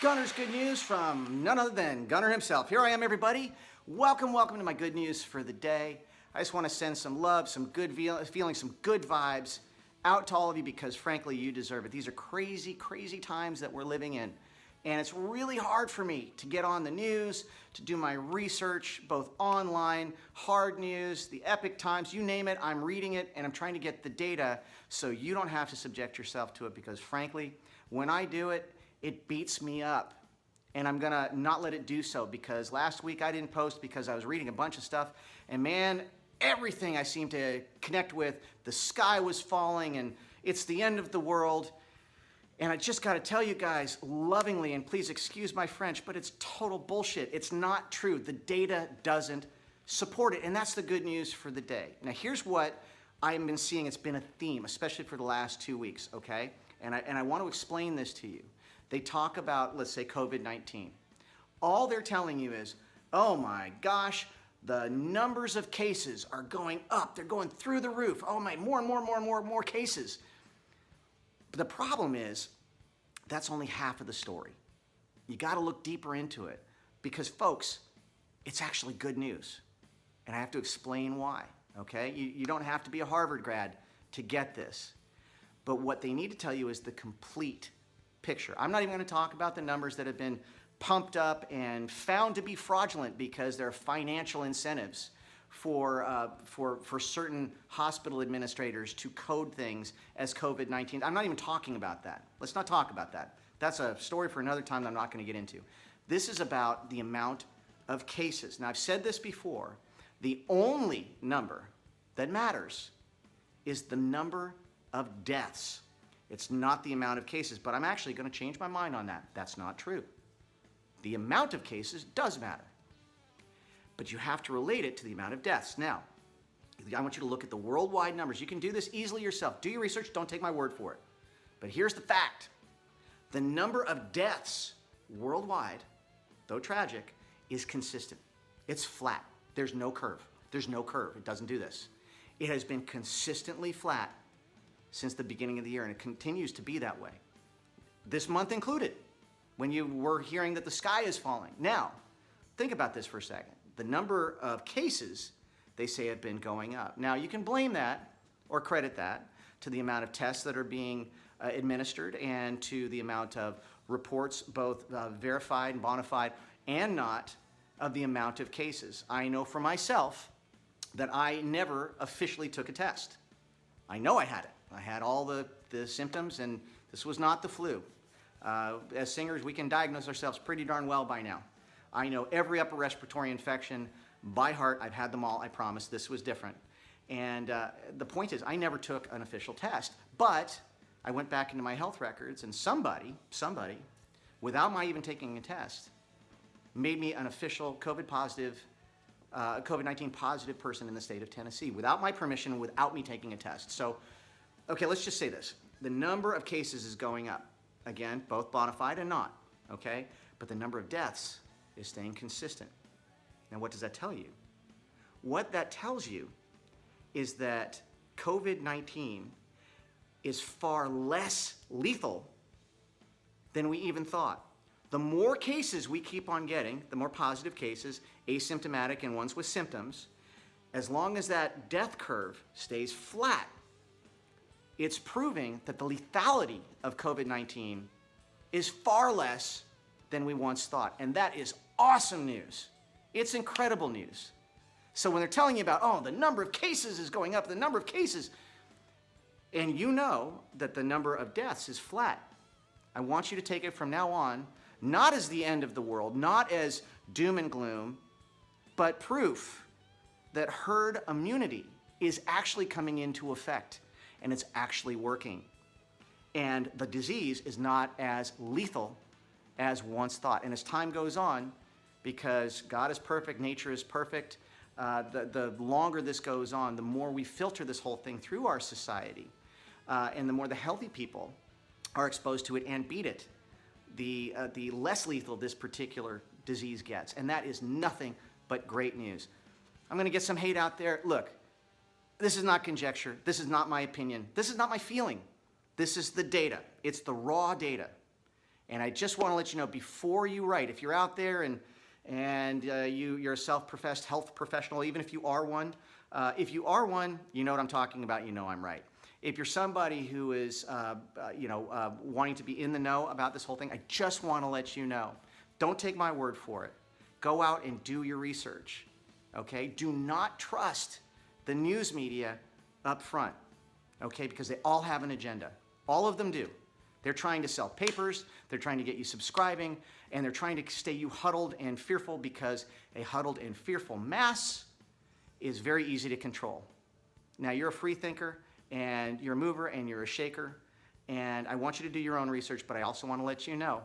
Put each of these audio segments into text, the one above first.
Gunner's good news from none other than Gunnar himself. Here I am, everybody. Welcome to my good news for the day. I just want to send some love, some good feeling, some good vibes out to all of you because, frankly, you deserve it. These are crazy, crazy times that we're living in. And it's really hard for me to get on the news, to do my research, both online, hard news, the epic times, you name it, I'm reading it, and I'm trying to get the data so you don't have to subject yourself to it because, frankly, when I do it, it beats me up. And I'm gonna not let it do so because last week I didn't post because I was reading a bunch of stuff, and man, everything I seemed to connect with, the sky was falling and it's the end of the world. And I just gotta tell you guys lovingly, and please excuse my French, but it's total bullshit. It's not true. The data doesn't support it, and that's the good news for the day. Now here's what I've been seeing. It's been a theme, especially for the last 2 weeks, okay? And I want to explain this to you. They talk about, let's say, COVID-19. All they're telling you is, oh my gosh, the numbers of cases are going up. They're going through the roof. Oh my, more and more cases. But the problem is, that's only half of the story. You got to look deeper into it because, folks, it's actually good news. And I have to explain why, okay? You don't have to be a Harvard grad to get this. But what they need to tell you is the complete picture. I'm not even going to talk about the numbers that have been pumped up and found to be fraudulent because there are financial incentives for certain hospital administrators to code things as COVID-19. I'm not even talking about that. Let's not talk about that. That's a story for another time that I'm not going to get into. This is about the amount of cases. Now, I've said this before. The only number that matters is the number of deaths. It's not the amount of cases, but I'm actually going to change my mind on that. That's not true. The amount of cases does matter, but you have to relate it to the amount of deaths. Now, I want you to look at the worldwide numbers. You can do this easily yourself. Do your research. Don't take my word for it. But here's the fact. The number of deaths worldwide, though tragic, is consistent. It's flat. There's no curve. There's no curve. It doesn't do this. It has been consistently flat since the beginning of the year, and it continues to be that way. This month included, when you were hearing that the sky is falling. Now, think about this for a second. The number of cases, they say, have been going up. Now, you can blame that or credit that to the amount of tests that are being administered and to the amount of reports, both verified and bona fide and not, of the amount of cases. I know for myself that I never officially took a test. I know I had it. I had all the symptoms, and this was not the flu. As singers, we can diagnose ourselves pretty darn well by now. I know every upper respiratory infection by heart. I've had them all, I promise. This was different. And the point is, I never took an official test, but I went back into my health records, and somebody, without my even taking a test, made me an official COVID-19 positive person in the state of Tennessee, without my permission, without me taking a test. So, okay, let's just say this. The number of cases is going up. Again, both bona fide and not, okay? But the number of deaths is staying consistent. Now, what does that tell you? What that tells you is that COVID-19 is far less lethal than we even thought. The more cases we keep on getting, the more positive cases, asymptomatic and ones with symptoms, as long as that death curve stays flat, it's proving that the lethality of COVID-19 is far less than we once thought. And that is awesome news. It's incredible news. So when they're telling you about, oh, the number of cases is going up, the number of cases, and you know that the number of deaths is flat, I want you to take it from now on, not as the end of the world, not as doom and gloom, but proof that herd immunity is actually coming into effect and it's actually working. And the disease is not as lethal as once thought. And as time goes on, because God is perfect, nature is perfect, the longer this goes on, the more we filter this whole thing through our society, and the more the healthy people are exposed to it and beat it, the less lethal this particular disease gets. And that is nothing but great news. I'm going to get some hate out there. Look, this is not conjecture. This is not my opinion. This is not my feeling. This is the data. It's the raw data. And I just want to let you know before you write, if you're out there and you're a self-professed health professional, even if you are one, you know what I'm talking about, you know I'm right. If you're somebody who is wanting to be in the know about this whole thing, I just want to let you know, don't take my word for it. Go out and do your research, okay? Do not trust the news media up front, okay? Because they all have an agenda. All of them do. They're trying to sell papers, they're trying to get you subscribing, and they're trying to stay you huddled and fearful, because a huddled and fearful mass is very easy to control. Now, you're a free thinker, and you're a mover, and you're a shaker, and I want you to do your own research, but I also want to let you know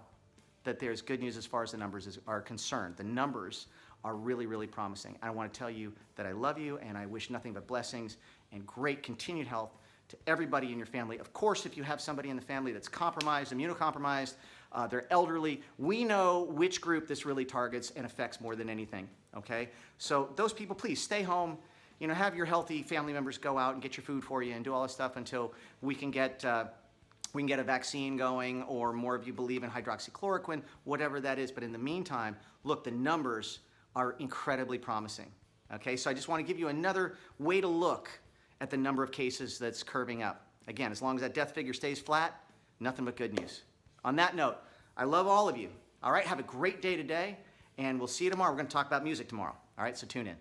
that there's good news as far as the numbers are concerned. The numbers are really, really promising. I want to tell you that I love you, and I wish nothing but blessings and great continued health to everybody in your family. Of course, if you have somebody in the family that's compromised, immunocompromised, they're elderly, we know which group this really targets and affects more than anything, okay? So those people, please stay home. You know, have your healthy family members go out and get your food for you and do all this stuff until we can get a vaccine going, or more of you believe in hydroxychloroquine, whatever that is. But in the meantime, look, the numbers are incredibly promising, okay? So I just want to give you another way to look at the number of cases that's curving up. Again, as long as that death figure stays flat, nothing but good news. On that note, I love all of you. All right, have a great day today, and we'll see you tomorrow. We're going to talk about music tomorrow. All right, so tune in.